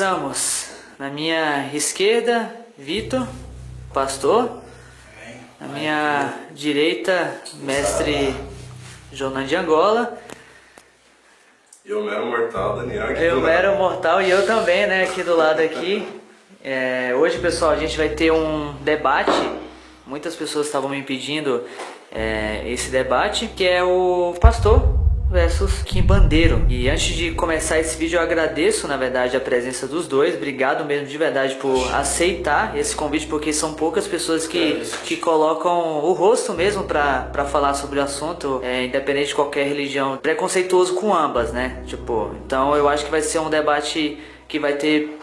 começamos. Na minha esquerda, Vitor, pastor. Na minha direita, mestre Jonan de Angola. Eu mero mortal, Daniel. Eu mero mortal e eu também, né, aqui do lado aqui. Hoje, pessoal, a gente vai ter um debate. Muitas pessoas estavam me pedindo esse debate, que é o pastor versus quimbandeiro. E antes de começar esse vídeo, eu agradeço, na verdade, a presença dos dois. Obrigado mesmo de verdade por aceitar esse convite, porque são poucas pessoas que colocam o rosto mesmo para falar sobre o assunto, independente de qualquer religião. Preconceituoso com ambas, né? Então eu acho que vai ser um debate que vai ter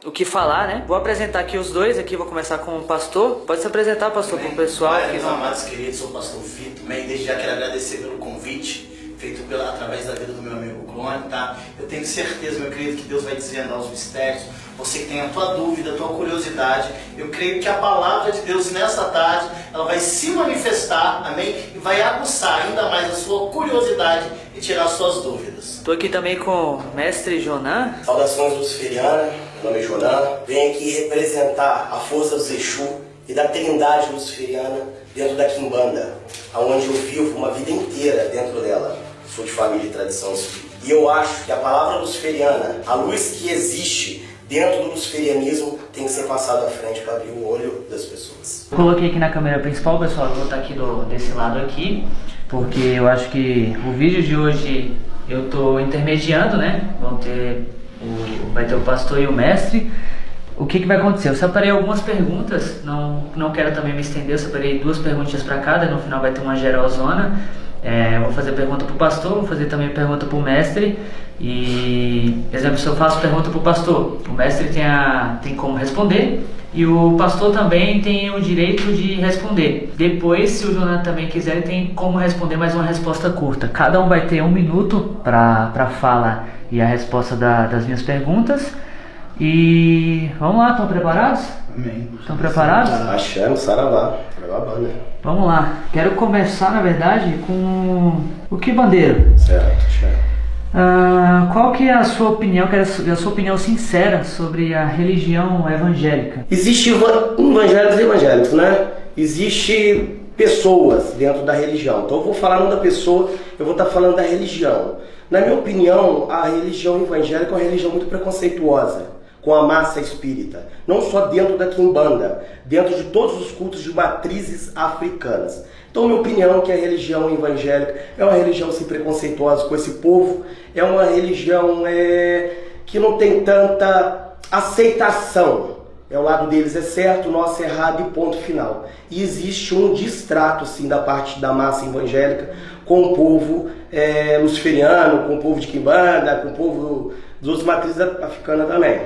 o que falar, né? Vou apresentar aqui os dois, vou começar com o pastor. Pode se apresentar, pastor, para o pessoal. Meus amados queridos, sou o pastor Vitor. Desde já quero agradecer pelo convite feito através da vida do meu amigo Glória, tá? Eu tenho certeza, meu querido, que Deus vai desvendar os mistérios. Você que tem a tua dúvida, a tua curiosidade, eu creio que a palavra de Deus nessa tarde, ela vai se manifestar, amém? E vai aguçar ainda mais a sua curiosidade e tirar as suas dúvidas. Estou aqui também com o mestre Jonan. Saudações luciferianas, meu nome é Jonan. Venho aqui representar a força do Exu e da Trindade luciferiana dentro da Quimbanda, onde eu vivo uma vida inteira dentro dela. Sou de família e tradição espírita. E eu acho que a palavra luciferiana, a luz que existe dentro do luciferianismo, tem que ser passada à frente para abrir o olho das pessoas. Coloquei aqui na câmera principal, pessoal, eu vou estar aqui desse lado aqui, porque eu acho que o vídeo de hoje eu estou intermediando, né? Vai ter o pastor e o mestre. O que vai acontecer? Eu separei algumas perguntas, não quero também me estender, eu separei 2 perguntinhas para cada, no final vai ter uma geralzona. Vou fazer pergunta para o pastor, vou fazer também pergunta para o mestre. E, por exemplo, se eu faço pergunta para o pastor, o mestre tem como responder e o pastor também tem o direito de responder. Depois, se o Jonan também quiser, ele tem como responder, mais uma resposta curta. Cada um vai ter 1 minuto para fala e a resposta das minhas perguntas. E vamos lá, estão preparados? Amém. Estão preparados? Achando, saravá. Vamos lá. Quero começar, na verdade, com o quimbandeiro. Certo. Qual que é a sua opinião, quero a sua opinião sincera sobre a religião evangélica? Existe evangélicos e evangélicos, né? Existe pessoas dentro da religião. Então eu vou falar não da pessoa, eu vou estar falando da religião. Na minha opinião, a religião evangélica é uma religião muito preconceituosa com a massa espírita, não só dentro da Quimbanda, dentro de todos os cultos de matrizes africanas. Então, minha opinião é que a religião evangélica é uma religião assim, preconceituosa com esse povo, é uma religião que não tem tanta aceitação. O lado deles é certo, o nosso é errado e ponto final. E existe um distrato assim, da parte da massa evangélica com o povo luciferiano, com o povo de Quimbanda, com o povo dos matrizes africanas também.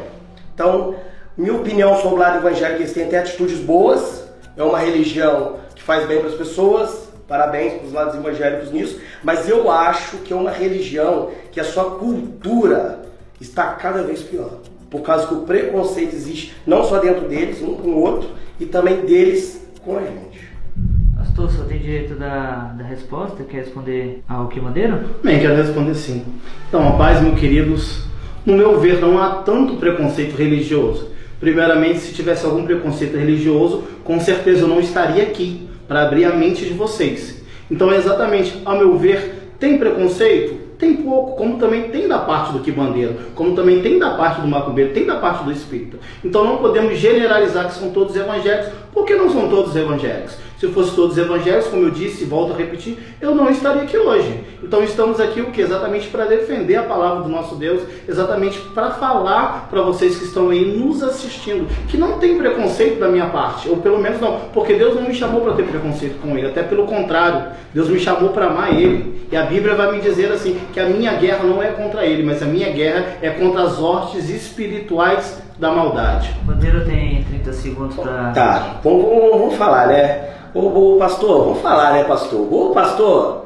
Então, minha opinião sobre o lado evangélico, eles têm até atitudes boas, é uma religião que faz bem para as pessoas, parabéns para os lados evangélicos nisso, mas eu acho que é uma religião que a sua cultura está cada vez pior, por causa que o preconceito existe não só dentro deles, um com o outro, e também deles com a gente. Pastor, só tem direito da resposta? Quer responder ao quimbandeiro? Bem, quero responder sim. Então, a paz, meus queridos. No meu ver, não há tanto preconceito religioso. Primeiramente, se tivesse algum preconceito religioso, com certeza eu não estaria aqui para abrir a mente de vocês. Então, exatamente, ao meu ver, tem preconceito? Tem pouco, como também tem da parte do quimbandeiro, como também tem da parte do macumbeiro, tem da parte do espírita. Então não podemos generalizar que são todos evangélicos, porque não são todos evangélicos. Se fossem todos evangélicos, como eu disse e volto a repetir, eu não estaria aqui hoje. Então estamos aqui o que? Exatamente para defender a palavra do nosso Deus, exatamente para falar para vocês que estão aí nos assistindo, que não tem preconceito da minha parte, ou pelo menos não, porque Deus não me chamou para ter preconceito com ele, até pelo contrário, Deus me chamou para amar ele. E a Bíblia vai me dizer assim, que a minha guerra não é contra ele, mas a minha guerra é contra as hostes espirituais da maldade. O bandeiro tem 30 segundos para... Tá, vamos falar, né? Ô pastor, vamos falar, né, pastor? Ô pastor,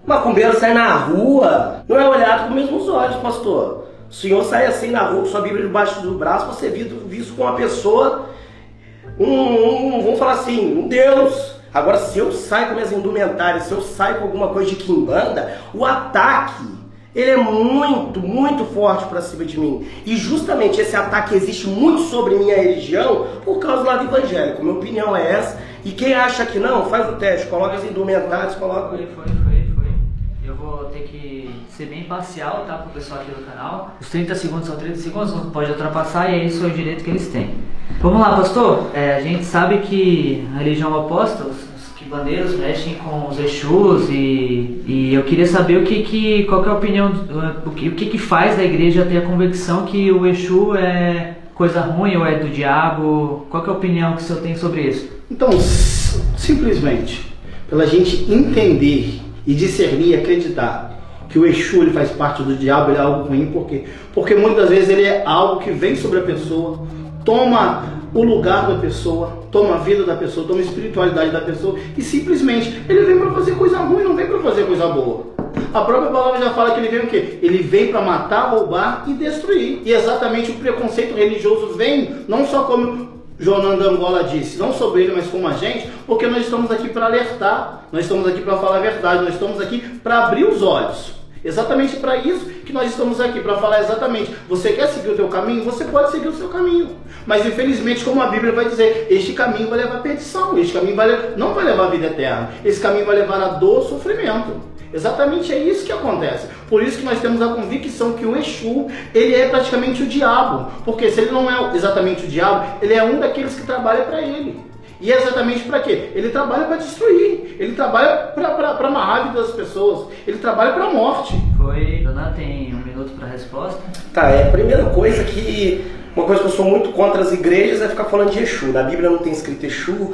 macumbeiro sai na rua, não é olhado com os mesmos olhos, pastor. O senhor sai assim na rua com sua Bíblia debaixo do braço para ser visto com uma pessoa, vamos falar assim, um Deus. Agora, se eu saio com minhas indumentárias, se eu saio com alguma coisa de quimbanda, o ataque Ele é muito, muito forte para cima de mim. E justamente esse ataque existe muito sobre minha religião por causa do lado evangélico. Minha opinião é essa. E quem acha que não, faz o teste. Coloca as indumentárias, coloca... Foi. Eu vou ter que ser bem imparcial, tá, pro pessoal aqui do canal. Os 30 segundos são 30 segundos, não pode ultrapassar e é isso é o direito que eles têm. Vamos lá, pastor. A gente sabe que a religião oposta, os quibandeiros mexem com os Exus e eu queria saber qual que é a opinião, o que faz da igreja ter a convicção que o Exu é coisa ruim ou é do diabo? Qual que é a opinião que o senhor tem sobre isso? Então, simplesmente, pela gente entender e discernir e acreditar que o Exu ele faz parte do diabo, ele é algo ruim, por quê? Porque muitas vezes ele é algo que vem sobre a pessoa, toma o lugar da pessoa, toma a vida da pessoa, toma a espiritualidade da pessoa e simplesmente ele vem para fazer coisa ruim, não vem para fazer coisa boa. A própria palavra já fala que ele vem o quê? Ele vem para matar, roubar e destruir. E exatamente o preconceito religioso vem, não só como Jonan Angola disse, não sobre ele, mas como a gente, porque nós estamos aqui para alertar, nós estamos aqui para falar a verdade, nós estamos aqui para abrir os olhos. Exatamente para isso que nós estamos aqui, para falar exatamente, você quer seguir o teu caminho? Você pode seguir o seu caminho. Mas infelizmente, como a Bíblia vai dizer, este caminho vai levar à perdição, este caminho não vai levar à vida eterna, esse caminho vai levar a dor, sofrimento. Exatamente é isso que acontece. Por isso que nós temos a convicção que o Exu, ele é praticamente o diabo. Porque se ele não é exatamente o diabo, ele é um daqueles que trabalha para ele. E é exatamente para quê? Ele trabalha para destruir. Ele trabalha para amarrar a vida das pessoas. Ele trabalha para a morte. Dona, tem 1 minuto para a resposta. Tá, a primeira coisa que... Uma coisa que eu sou muito contra as igrejas é ficar falando de Exu. Na Bíblia não tem escrito Exu,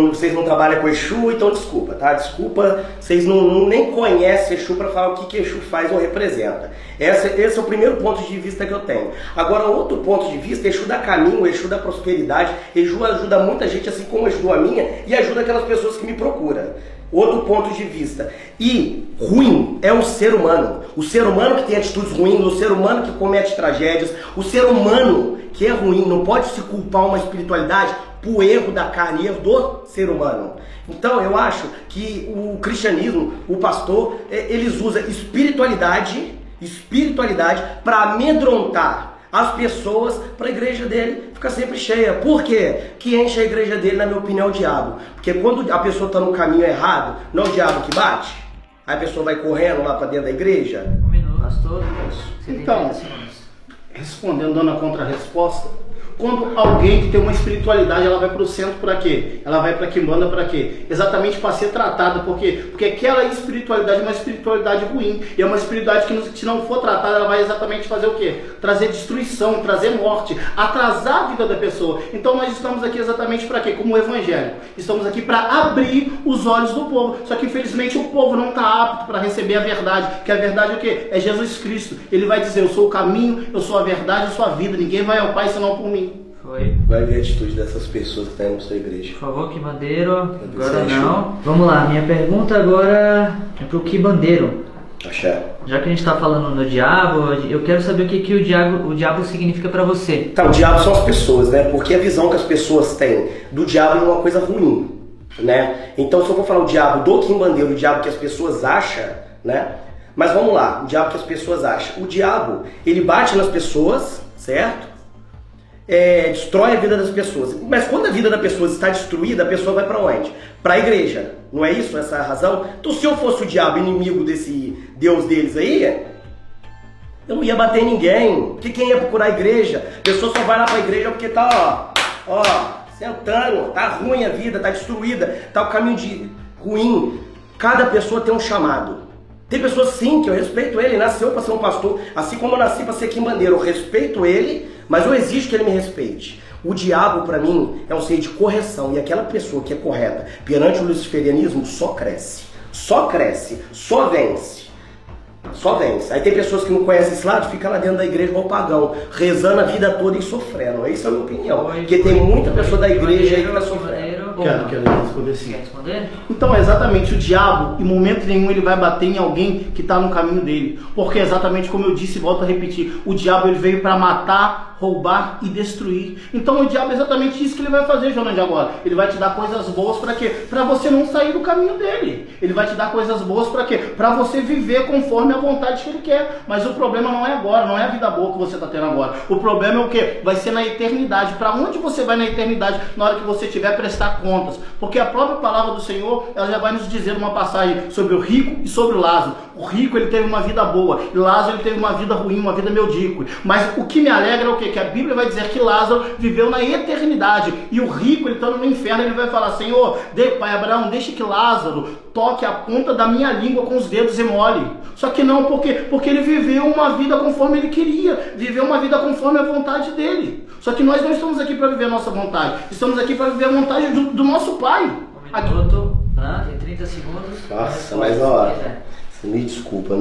vocês não trabalham com Exu, então desculpa, tá? Desculpa, vocês nem conhecem Exu para falar o que Exu faz ou representa. Esse é o primeiro ponto de vista que eu tenho. Agora, outro ponto de vista, Exu dá caminho, Exu dá prosperidade, Exu ajuda muita gente, assim como ajudou a minha, e ajuda aquelas pessoas que me procuram. Outro ponto de vista. E ruim é o ser humano. O ser humano que tem atitudes ruins, o ser humano que comete tragédias, o ser humano que é ruim. Não pode se culpar uma espiritualidade por erro da carne, erro do ser humano. Então eu acho que o cristianismo, o pastor, eles usam espiritualidade para amedrontar as pessoas, para a igreja dele ficar sempre cheia. Por quê? Que enche a igreja dele, na minha opinião, é o diabo. Porque quando a pessoa está no caminho errado, não é o diabo que bate? Aí a pessoa vai correndo lá para dentro da igreja? 1 minuto, pastor. Então, respondendo, dando a contra-resposta, quando alguém que tem uma espiritualidade, ela vai para o centro para quê? Ela vai para Quimbanda para quê? Exatamente para ser tratada, por quê? Porque aquela espiritualidade é uma espiritualidade ruim, e é uma espiritualidade que se não for tratada, ela vai exatamente fazer o quê? Trazer destruição, trazer morte, atrasar a vida da pessoa. Então nós estamos aqui exatamente para quê? Como o evangelho. Estamos aqui para abrir os olhos do povo. Só que infelizmente o povo não está apto para receber a verdade, que a verdade é o quê? É Jesus Cristo. Ele vai dizer, eu sou o caminho, eu sou a verdade, eu sou a vida, ninguém vai ao Pai senão por mim. Vai ver a atitude dessas pessoas que estão indo na sua igreja. Por favor, quibandeiro. Agora não. Vamos lá, minha pergunta agora é pro quibandeiro. Axé. Já que a gente está falando no diabo, eu quero saber o que o diabo significa para você. Tá, o diabo são as pessoas, né? Porque a visão que as pessoas têm do diabo é uma coisa ruim, né? Então se eu for falar o diabo do quimbandeiro, o diabo que as pessoas acham, né? Mas vamos lá, o diabo que as pessoas acham. O diabo, ele bate nas pessoas, certo? Destrói a vida das pessoas. Mas quando a vida da pessoa está destruída, a pessoa vai para onde? Para a igreja. Não é isso? Essa é a razão? Então se eu fosse o diabo inimigo desse Deus deles aí, eu não ia bater em ninguém. Porque quem ia procurar a igreja? A pessoa só vai lá para a igreja porque tá, sentando, tá ruim a vida, tá destruída, tá o caminho de ruim. Cada pessoa tem um chamado. Tem pessoas sim que eu respeito ele, nasceu para ser um pastor, assim como eu nasci para ser quimbandeiro. Eu respeito ele, mas eu exijo que ele me respeite. O diabo, para mim, é um ser de correção. E aquela pessoa que é correta perante o luciferianismo só cresce, só vence. Só vence. Aí tem pessoas que não conhecem esse lado, fica lá dentro da igreja igual pagão, rezando a vida toda e sofrendo. Essa é a minha opinião. Porque tem muita pessoa da igreja aí que vai sofrendo. Quero responder sim. Quer responder? Então, exatamente, o diabo, em momento nenhum, ele vai bater em alguém que está no caminho dele. Porque exatamente como eu disse e volto a repetir, o diabo ele veio para matar, roubar e destruir. Então o diabo é exatamente isso que ele vai fazer, Jonas, de agora. Ele vai te dar coisas boas para quê? Para você não sair do caminho dele. Ele vai te dar coisas boas para quê? Para você viver conforme a vontade que ele quer. Mas o problema não é agora, não é a vida boa que você está tendo agora. O problema é o quê? Vai ser na eternidade. Para onde você vai na eternidade na hora que você tiver prestar contas? Porque a própria palavra do Senhor, ela já vai nos dizer uma passagem sobre o rico e sobre o Lázaro. O rico, ele teve uma vida boa, e Lázaro, ele teve uma vida ruim, uma vida medíocre. Mas o que me alegra é o quê? Que a Bíblia vai dizer que Lázaro viveu na eternidade, e o rico, ele estando no inferno, ele vai falar: Senhor, pai Abraão, deixe que Lázaro toque a ponta da minha língua com os dedos e mole. Só que não, porque ele viveu uma vida conforme ele queria, viveu uma vida conforme a vontade dele. Só que nós não estamos aqui para viver a nossa vontade, estamos aqui para viver a vontade do nosso Pai. Um minuto, tem 30 segundos. Nossa, mas ó, me desculpa,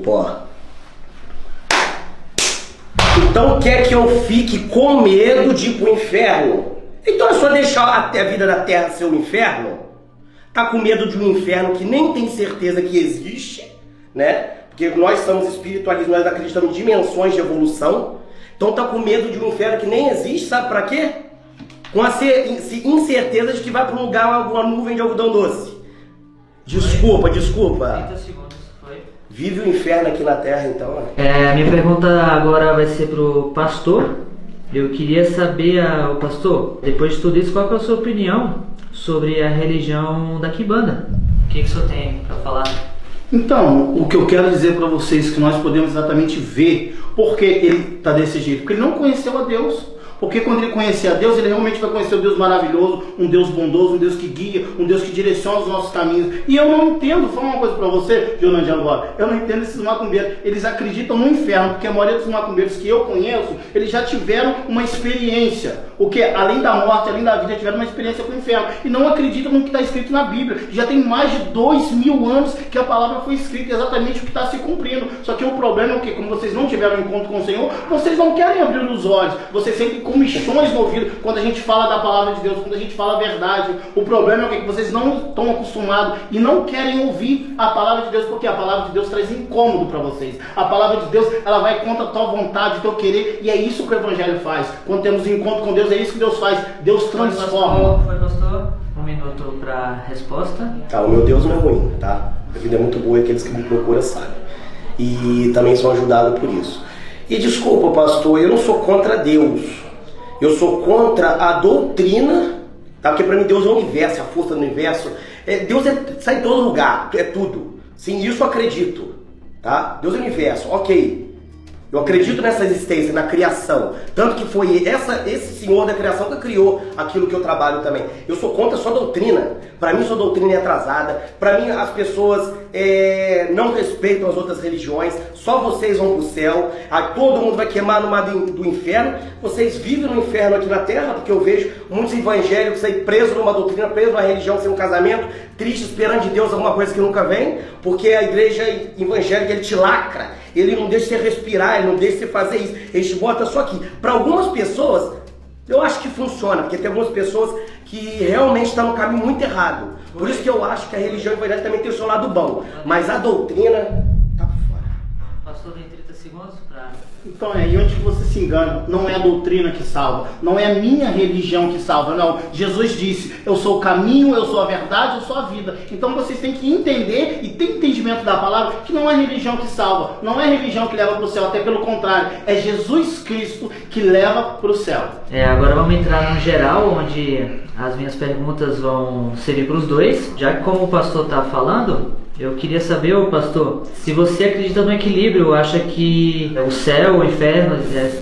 ó. Então quer que eu fique com medo de ir pro inferno? Então é só deixar a vida da terra ser um inferno? Tá com medo de um inferno que nem tem certeza que existe, né? Porque nós somos espiritualistas, nós acreditamos em dimensões de evolução. Então tá com medo de um inferno que nem existe, sabe pra quê? Com a incerteza de que vai para um lugar, alguma nuvem de algodão doce. Desculpa. 30 segundos, foi. Vive o inferno aqui na terra, então. A minha pergunta agora vai ser pro pastor. Eu queria saber, o pastor, depois de tudo isso, qual que é a sua opinião sobre a religião da Quimbanda? O que o senhor tem para falar? Então, o que eu quero dizer para vocês é que nós podemos exatamente ver porque ele está desse jeito. Porque ele não conheceu a Deus. Porque quando ele conhecer a Deus, ele realmente vai conhecer um Deus maravilhoso, um Deus bondoso, um Deus que guia, um Deus que direciona os nossos caminhos. E eu não entendo, vou falar uma coisa para você, Jonathan, agora, eu não entendo esses macumbeiros. Eles acreditam no inferno, porque a maioria dos macumbeiros que eu conheço, eles já tiveram uma experiência. O que? Além da morte, além da vida, tiveram uma experiência com o inferno. E não acreditam no que está escrito na Bíblia. Já tem mais de 2000 anos que a palavra foi escrita, exatamente o que está se cumprindo. Só que o problema é que, como vocês não tiveram encontro com o Senhor, vocês não querem abrir os olhos. Vocês sentem comichões no ouvido quando a gente fala da palavra de Deus, quando a gente fala a verdade. O problema é que vocês não estão acostumados e não querem ouvir a palavra de Deus, porque a palavra de Deus traz incômodo para vocês. A palavra de Deus, ela vai contra a tua vontade, o teu querer, e é isso que o Evangelho faz. Quando temos encontro com Deus, é isso que Deus faz. Deus transforma. Foi, pastor? Um minuto para resposta. Tá, o meu Deus não é ruim, tá? A vida é muito boa e aqueles que me procuram sabem. E também são ajudados por isso. E desculpa, pastor, eu não sou contra Deus. Eu sou contra a doutrina, tá? Porque para mim Deus é o universo, a força do universo. Deus está em todo lugar, é tudo. Sim, isso eu acredito, tá? Deus é o universo, ok. Eu acredito nessa existência, na criação. Tanto que foi esse senhor da criação que criou aquilo que eu trabalho também. Eu sou contra a sua doutrina. Para mim, sua doutrina é atrasada. Para mim, as pessoas não respeitam as outras religiões. Só vocês vão para o céu. Aí todo mundo vai queimar no mar do inferno. Vocês vivem no inferno aqui na terra, porque eu vejo muitos evangélicos aí presos numa doutrina, presos numa religião sem um casamento, tristes, esperando de Deus alguma coisa que nunca vem, porque a igreja evangélica, ele te lacra. Ele não deixa você respirar, ele não deixa você fazer isso. Ele te bota só aqui. Para algumas pessoas, eu acho que funciona, porque tem algumas pessoas que realmente estão no caminho muito errado. Por isso que eu acho que a religião evangélica também tem o seu lado bom. Mas a doutrina tá por fora. Pastor, tem 30 segundos para... Então é aí onde você se engana. Não é a doutrina que salva, não é a minha religião que salva, não. Jesus disse: eu sou o caminho, eu sou a verdade, eu sou a vida. Então vocês têm que entender e ter entendimento da palavra que não é a religião que salva, não é a religião que leva para o céu, até pelo contrário, é Jesus Cristo que leva para o céu. Agora vamos entrar no geral, onde as minhas perguntas vão servir para os dois. Já que como o pastor está falando, eu queria saber, pastor, se você acredita no equilíbrio, acha que o céu, o inferno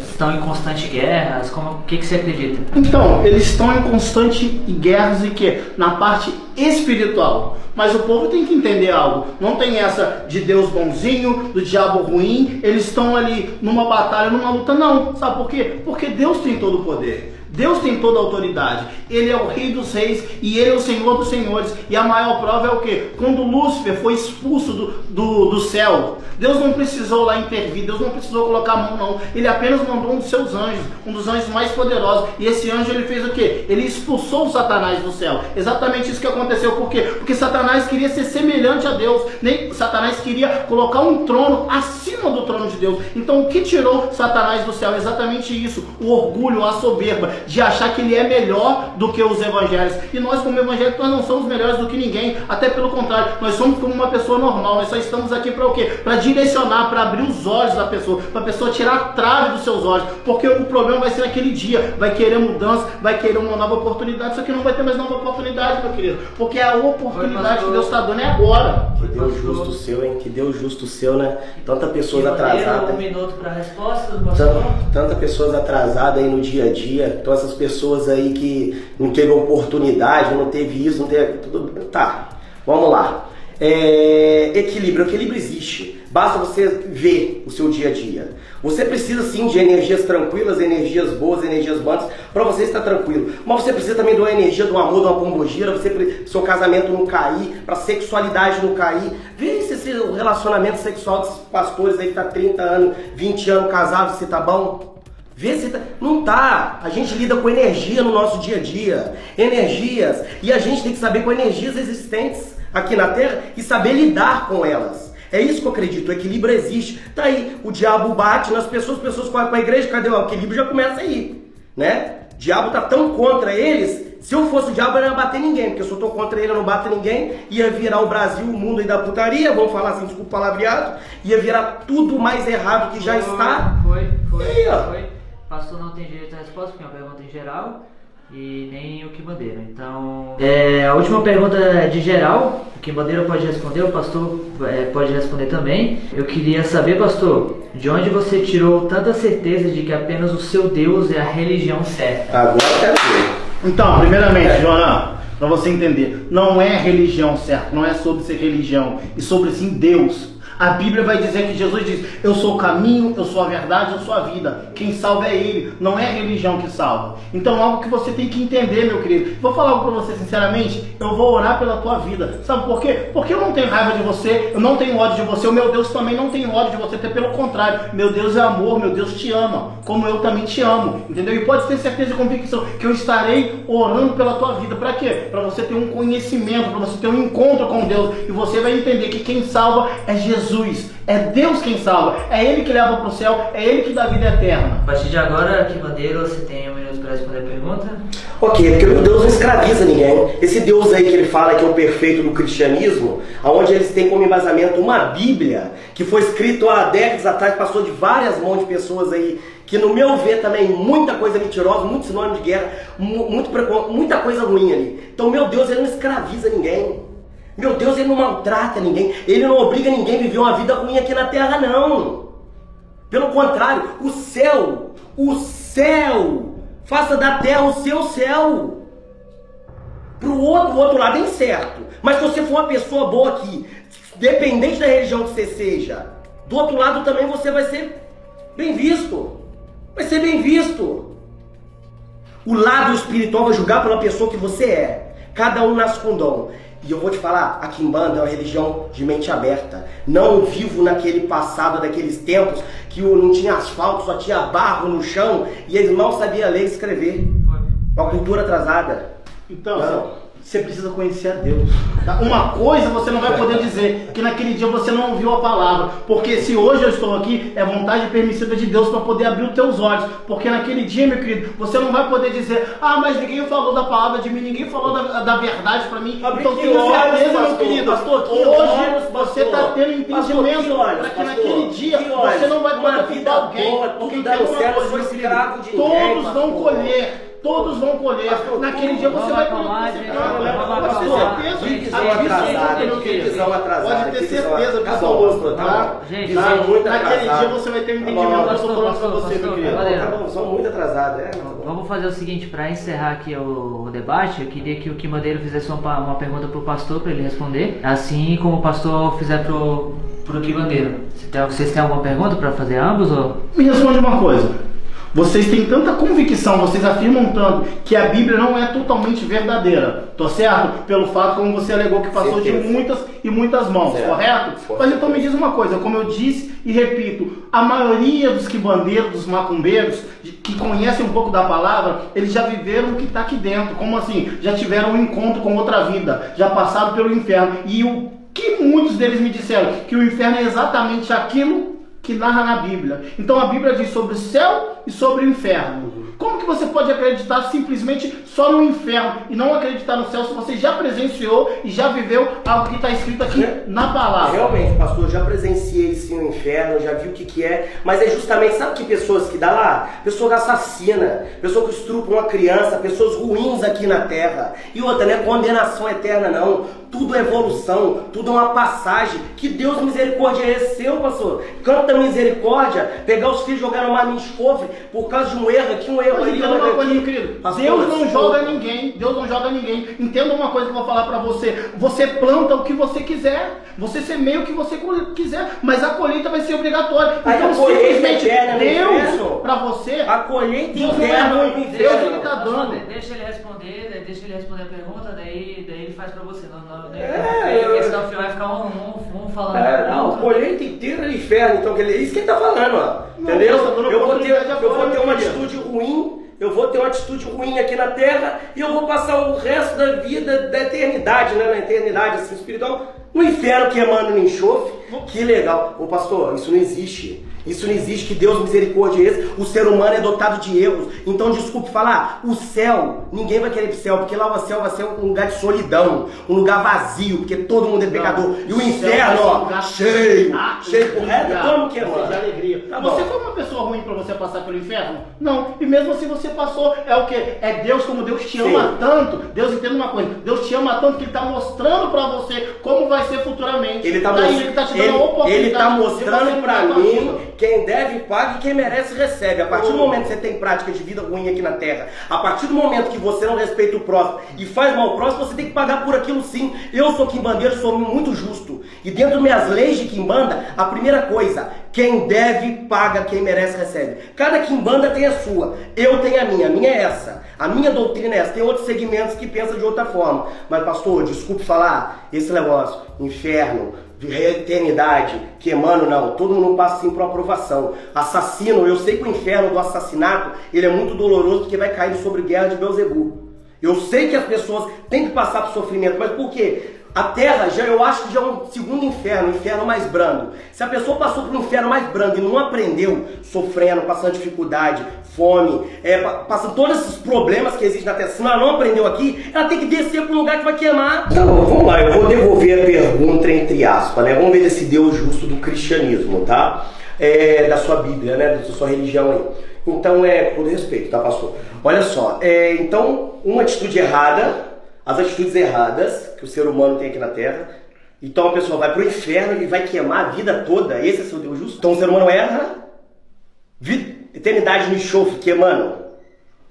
estão em constante guerras, o que você acredita? Então, eles estão em constante guerras e que? Na parte espiritual. Mas o povo tem que entender algo. Não tem essa de Deus bonzinho, do diabo ruim. Eles estão ali numa batalha, numa luta, não. Sabe por quê? Porque Deus tem todo o poder. Deus tem toda a autoridade. Ele é o Rei dos Reis e Ele é o Senhor dos Senhores. E a maior prova é o quê? Quando Lúcifer foi expulso do céu, Deus não precisou lá intervir, Deus não precisou colocar a mão, não. Ele apenas mandou um dos seus anjos, um dos anjos mais poderosos. E esse anjo, ele fez o quê? Ele expulsou o Satanás do céu. Exatamente isso que aconteceu. Por quê? Porque Satanás queria ser semelhante a Deus. Satanás queria colocar um trono acima do trono de Deus. Então o que tirou Satanás do céu? Exatamente isso. O orgulho, a soberba, de achar que ele é melhor do que os evangélicos. E nós, como evangélicos, nós não somos melhores do que ninguém. Até pelo contrário, nós somos como uma pessoa normal. Nós só estamos aqui para o quê? Para direcionar, para abrir os olhos da pessoa, para a pessoa tirar a trave dos seus olhos. Porque o problema vai ser naquele dia. Vai querer mudança, vai querer uma nova oportunidade. Só que não vai ter mais nova oportunidade, meu querido. Porque a oportunidade que Deus está dando é agora. Que Deus justo seu, hein? Que Deus justo seu, né? Tanta pessoas atrasadas. Um minuto para a resposta do pastor. Tanta pessoas atrasadas aí no dia a dia. Então essas pessoas aí que não teve oportunidade, não teve isso, não teve... Tá, vamos lá. Equilíbrio existe. Basta você ver o seu dia a dia. Você precisa sim de energias tranquilas, energias boas, energias boas para você estar tranquilo. Mas você precisa também de uma energia do amor, de uma pombogira, seu casamento não cair, para a sexualidade não cair. Vê se esse relacionamento sexual dos pastores aí que tá 30 anos, 20 anos casados, se tá bom. Vê se tá... Não tá. A gente lida com energia no nosso dia a dia. Energias. E a gente tem que saber com energias existentes aqui na Terra e saber lidar com elas. É isso que eu acredito, o equilíbrio existe. Tá aí, o diabo bate nas pessoas, correm para a igreja, cadê o equilíbrio? Já começa aí, né? O diabo tá tão contra eles, se eu fosse o diabo eu não ia bater ninguém, porque se eu tô contra ele eu não bato ninguém, ia virar o Brasil, o mundo aí da putaria, vamos falar assim, desculpa o palavreado, ia virar tudo mais errado que já está. Foi. Aí, Pastor não tem direito à resposta, porque é uma pergunta em geral. E nem o Quibandeiro. Então, a última pergunta é de geral. O Quibandeiro pode responder, o pastor pode responder também. Eu queria saber, pastor, de onde você tirou tanta certeza de que apenas o seu Deus é a religião certa? Agora quero ver. Então, primeiramente, Joana, para você entender, não é religião certa, não é sobre ser religião, e sobre sim Deus. A Bíblia vai dizer que Jesus diz: eu sou o caminho, eu sou a verdade, eu sou a vida. Quem salva é Ele, não é a religião que salva. Então, algo que você tem que entender, meu querido. Vou falar algo para você sinceramente, eu vou orar pela tua vida. Sabe por quê? Porque eu não tenho raiva de você, eu não tenho ódio de você, o meu Deus também não tem ódio de você, até pelo contrário. Meu Deus é amor, meu Deus te ama, como eu também te amo, entendeu? E pode ter certeza e convicção que eu estarei orando pela tua vida. Para quê? Para você ter um conhecimento, para você ter um encontro com Deus, e você vai entender que quem salva é Jesus. É Deus quem salva, é Ele que leva para o céu, é Ele que dá vida eterna. A partir de agora, Quibandeiro, você tem 1 minuto para responder a pergunta. Ok, porque o Deus não escraviza ninguém. Esse Deus aí que ele fala que é o perfeito do cristianismo, onde eles têm como embasamento uma Bíblia que foi escrito há décadas atrás, passou de várias mãos de pessoas aí, que no meu ver também muita coisa mentirosa, muito sinônimo de guerra, muita coisa ruim ali. Então meu Deus, ele não escraviza ninguém. Meu Deus, ele não maltrata ninguém, ele não obriga ninguém a viver uma vida ruim aqui na terra, não. Pelo contrário, o céu, faça da terra o seu céu. Pro outro lado é incerto, mas se você for uma pessoa boa aqui, dependente da religião que você seja, do outro lado também você vai ser bem visto. Vai ser bem visto. O lado espiritual vai julgar pela pessoa que você é. Cada um nasce com dom. E eu vou te falar, a Quimbanda é uma religião de mente aberta. Não vivo naquele passado, daqueles tempos que não tinha asfalto, só tinha barro no chão e eles mal sabiam ler e escrever. Uma cultura atrasada. Então, você precisa conhecer a Deus. Tá? Uma coisa você não vai poder dizer, que naquele dia você não ouviu a palavra. Porque se hoje eu estou aqui, é vontade permissiva de Deus para poder abrir os teus olhos. Porque naquele dia, meu querido, você não vai poder dizer: ah, mas ninguém falou da palavra de mim, ninguém falou da verdade para mim. Então tenha certeza, meu querido, pastor, que hoje você está tendo entendimento para que naquele dia você não vai poder ficar alguém. Porque tem uma coisa, meu querido, todos vão colher. Todos vão colher. Naquele dia você vai colher. Pode ter certeza, pessoal. Naquele dia você vai ter um entendimento que eu estou falando para você, meu querido. São muito atrasados, né? Vamos fazer o seguinte, para encerrar aqui o debate, eu queria que o Quibandeiro fizesse uma pergunta para o pastor, para ele responder, assim como o pastor fizer pro Quibandeiro. Vocês têm alguma pergunta para fazer ambos? Ou? Me responde uma coisa. Vocês têm tanta convicção, vocês afirmam tanto que a Bíblia não é totalmente verdadeira, tô certo? Pelo fato como você alegou que passou de muitas e muitas mãos, correto? Mas então me diz uma coisa, como eu disse e repito, a maioria dos quimbandeiros, dos macumbeiros, que conhecem um pouco da palavra, eles já viveram o que está aqui dentro. Como assim? Já tiveram um encontro com outra vida, já passaram pelo inferno. E o que muitos deles me disseram? Que o inferno é exatamente aquilo que narra na Bíblia. Então a Bíblia diz sobre o céu e sobre o inferno. Como que você pode acreditar simplesmente só no inferno e não acreditar no céu se você já presenciou e já viveu algo que está escrito aqui na palavra? Realmente, pastor, eu já presenciei sim o inferno, já vi o que é, mas é justamente, sabe que pessoas que dá lá? Pessoa que assassina, pessoa que estrupa uma criança, pessoas ruins aqui na terra. E outra, não é condenação eterna não, tudo é evolução, tudo é uma passagem. Que Deus misericórdia é esse seu, pastor? Canta misericórdia, pegar os filhos e jogar no mar de enxofre por causa de um erro aqui, um erro ali. Entenda uma coisa, meu querido, Deus não joga ninguém, Deus não joga ninguém. Entenda uma coisa que eu vou falar pra você, você planta o que você quiser, você semeia o que você quiser, mas a colheita vai ser obrigatória. Então simplesmente Deus pra você, a colheita Deus não é ruim, Deus ele tá dando. Deixa ele responder a pergunta, daí ele faz pra você. Porque senão o filho vai ficar um falando. Não, a colheita inteira é inferno, então isso que ele tá falando, ó. Entendeu? Eu vou ter uma atitude ruim. Eu vou ter uma atitude ruim aqui na terra e eu vou passar o resto da vida, da eternidade, né? Na eternidade assim, espiritual, no inferno queimando no enxofre. Que legal. Ô pastor, isso não existe. Isso não existe, que Deus misericórdia é esse. O ser humano é dotado de erros. Então, desculpe falar, o céu, ninguém vai querer ir pro céu, porque lá o céu vai ser um lugar de solidão, um lugar vazio, porque todo mundo é pecador. E o inferno, ó, cheio, correto? Como que é, mano? De alegria. Tá você foi uma pessoa ruim pra você passar pelo inferno? Não. E mesmo assim você passou, é o quê? É Deus, como Deus te ama tanto. Deus, entenda uma coisa, Deus te ama tanto que Ele tá mostrando pra você como vai ser futuramente. Ele tá te dando uma oportunidade. Ele tá mostrando pra mim. Quem deve, paga, e quem merece, recebe. A partir do momento que você tem prática de vida ruim aqui na terra, a partir do momento que você não respeita o próximo e faz mal ao próximo, você tem que pagar por aquilo sim. Eu sou quimbandeiro, sou muito justo. E dentro das minhas leis de quimbanda, a primeira coisa, quem deve, paga, quem merece, recebe. Cada quimbanda tem a sua, eu tenho a minha é essa. A minha doutrina é essa. Tem outros segmentos que pensam de outra forma. Mas pastor, desculpe falar, esse negócio, inferno, de eternidade, queimando, não. Todo mundo passa assim por aprovação. Assassino, eu sei que o inferno do assassinato, ele é muito doloroso porque vai cair sobre guerra de Beelzebu. Eu sei que as pessoas têm que passar por sofrimento, mas por quê? A terra, eu acho que já é um segundo inferno, um inferno mais brando. Se a pessoa passou por um inferno mais brando e não aprendeu, sofrendo, passando dificuldade, fome, passando todos esses problemas que existem na terra, se ela não aprendeu aqui, ela tem que descer para um lugar que vai queimar. Tá bom, vamos lá, eu vou devolver a pergunta entre aspas, né? Vamos ver desse Deus justo do cristianismo, tá? Da sua Bíblia, né? Da sua religião aí. Então, por respeito, tá, pastor? Olha só, então, uma atitude errada, as atitudes erradas que o ser humano tem aqui na Terra. Então a pessoa vai para o inferno e vai queimar a vida toda. Esse é seu Deus justo? Então o ser humano erra, eternidade no enxofre, queimando.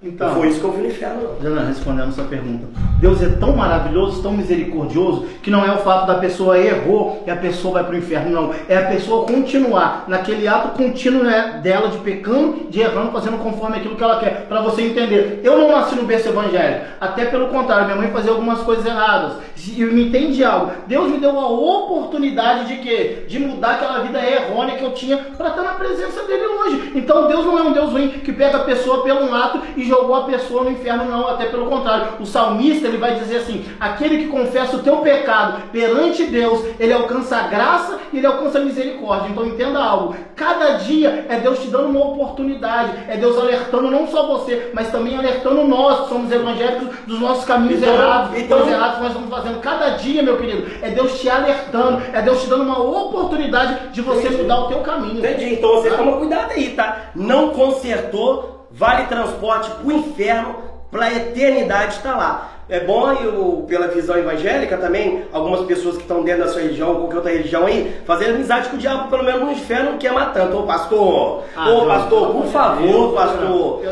Então, foi isso que eu vi no inferno. Respondendo a sua pergunta, Deus é tão maravilhoso, tão misericordioso, que não é o fato da pessoa errou e a pessoa vai para o inferno, não. É a pessoa continuar naquele ato contínuo, né, dela de pecando, de errando, fazendo conforme aquilo que ela quer. Para você entender, eu não nasci no berço evangélico, até pelo contrário, minha mãe fazia algumas coisas erradas. E me entende algo, Deus me deu a oportunidade de quê? De mudar aquela vida errônea que eu tinha para estar na presença dele hoje. Então Deus não é um Deus ruim que pega a pessoa pelo um ato e jogou a pessoa no inferno, não, até pelo contrário. O salmista, ele vai dizer assim, aquele que confessa o teu pecado perante Deus, ele alcança a graça e ele alcança a misericórdia. Então entenda algo, cada dia é Deus te dando uma oportunidade, é Deus alertando não só você, mas também alertando nós, que somos evangélicos, dos nossos caminhos errados, coisas erradas que nós estamos fazendo. Cada dia, meu querido, é Deus te alertando, é Deus te dando uma oportunidade de você mudar o teu caminho. Entendi, então você toma cuidado aí, tá? Não consertou, vale transporte pro inferno, pra eternidade estar lá. É bom, e pela visão evangélica também, algumas pessoas que estão dentro da sua religião, ou qualquer outra religião aí, fazer amizade com o diabo, pelo menos no inferno, não quer tanto. Ô pastor, por favor, pastor.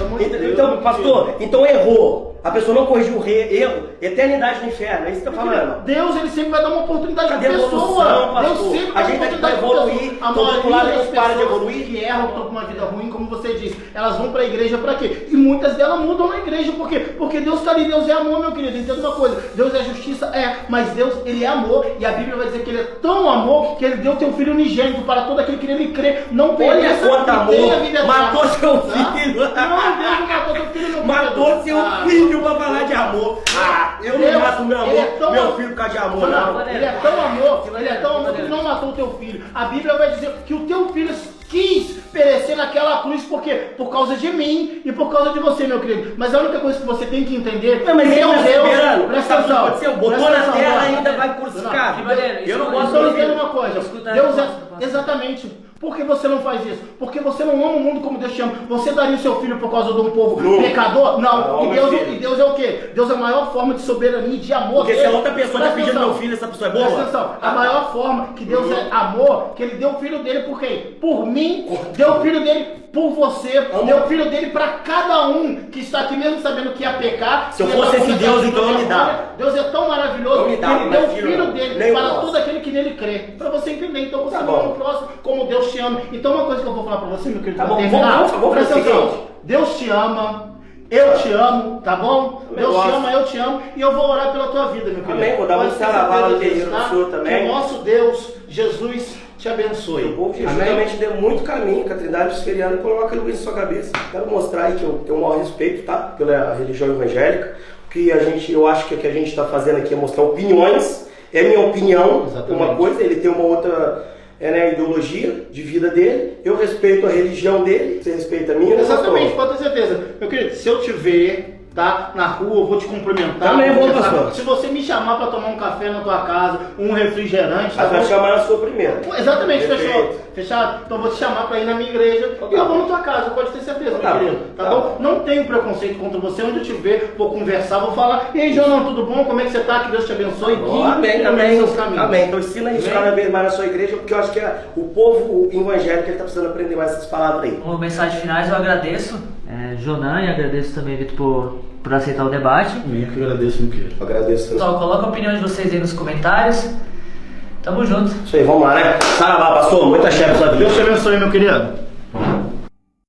Então, pastor, então errou. A pessoa não corrigiu o erro, eternidade no inferno, é isso que você tá falando. Deus, ele sempre vai dar uma oportunidade pra Cadê a pessoa. evolução, Deus sempre a gente tá aqui pra evoluir, a todo maioria lado das não para de pessoas evoluir. que erram, que estão com uma vida ruim, como você disse, elas vão pra igreja pra quê? E muitas delas mudam na igreja, por quê? Porque Deus tá ali, Deus é amor, meu querido. Entenda uma coisa, Deus é justiça, mas Deus, ele é amor, e a Bíblia vai dizer que ele é tão amor que ele deu teu filho unigênito para todo aquele que nele crê, não pereça, quanto amor, matou seu tá? filho. Não, Deus não matou teu filho, meu Matou seu filho pra falar de amor. Eu não mato meu amor, meu filho por causa de amor, não. Ele é tão amor que ele não matou o teu filho. A Bíblia vai dizer que o teu filho quis perecer naquela cruz, por quê? Por causa de mim e por causa de você, meu querido. Mas a única coisa que você tem que entender, mas meu Deus, presta atenção, botou na terra ainda vai crucificar. Eu não gosto de entender uma coisa. Deus é exatamente. Por que você não faz isso? Porque você não ama o mundo como Deus te ama. Você daria o seu filho por causa de um povo pecador? Não. E Deus é o quê? Deus é a maior forma de soberania e de amor. Porque se a outra pessoa está pedindo meu filho, essa pessoa é boa? Presta atenção. A maior forma que Deus é amor, que ele deu o filho dele por quem? Por mim, deu o filho dele por você, deu o filho dele para cada um que está aqui mesmo sabendo que ia pecar. Se eu fosse esse Deus, então eu me dava. Deus é tão maravilhoso que ele deu o filho dele para posso. todo aquele que nele crê. Para você entender, então você Tá não é bom. o próximo como Deus te ama. Então uma coisa que eu vou falar para você, meu querido, Tá pra bom, terminar, vamos presta fazer o atenção. seguinte. Deus te ama. Eu te amo, tá bom? Deus te ama, eu te amo, e eu vou orar pela tua vida, meu querido. Amém, vou dar Pode uma ter saravá certeza no terreiro disso, do Senhor também. Que o nosso Deus, Jesus, te abençoe. O povo de Jesus realmente deu muito caminho, que a Trindade Luciferiana coloca aquilo isso na sua cabeça. Quero mostrar aí que eu tenho o maior respeito, tá? Pela religião evangélica. Que eu acho que o que a gente está fazendo aqui é mostrar opiniões. É minha opinião, Exatamente. Uma coisa, ele tem uma outra ideologia de vida dele. Eu respeito a religião dele, você respeita a minha. Exatamente, pode ter certeza. Meu querido, se eu te ver, tá, na rua, eu vou te cumprimentar. Também vou, conversar. pastor. Se você me chamar para tomar um café na tua casa, um refrigerante, tá Mas vai bom? chamar a sua primeira. Exatamente, Perfeito. fechou. Fechado? Então eu vou te chamar para ir na minha igreja e eu vou na tua casa, pode ter certeza, Tá meu querido. Tá bom? Não tenho preconceito contra você, onde eu te ver, vou conversar, vou falar. E aí, João, tudo bom? Como é que você tá? Que Deus te abençoe. Amém, amém. Seus caminhos. Amém. Então ensina isso cada vez mais na sua igreja, porque eu acho que o povo evangélico está precisando aprender mais essas palavras aí. Como mensagem finais, eu agradeço, Jonan, e agradeço também, Vitor, por aceitar o debate. Eu que agradeço, meu querido. Eu agradeço. Pessoal, coloca a opinião de vocês aí nos comentários. Tamo junto. Isso aí, vamos lá, né? Saravá, pastor. Muita chefe pra sua vida. Deus te abençoe, meu querido.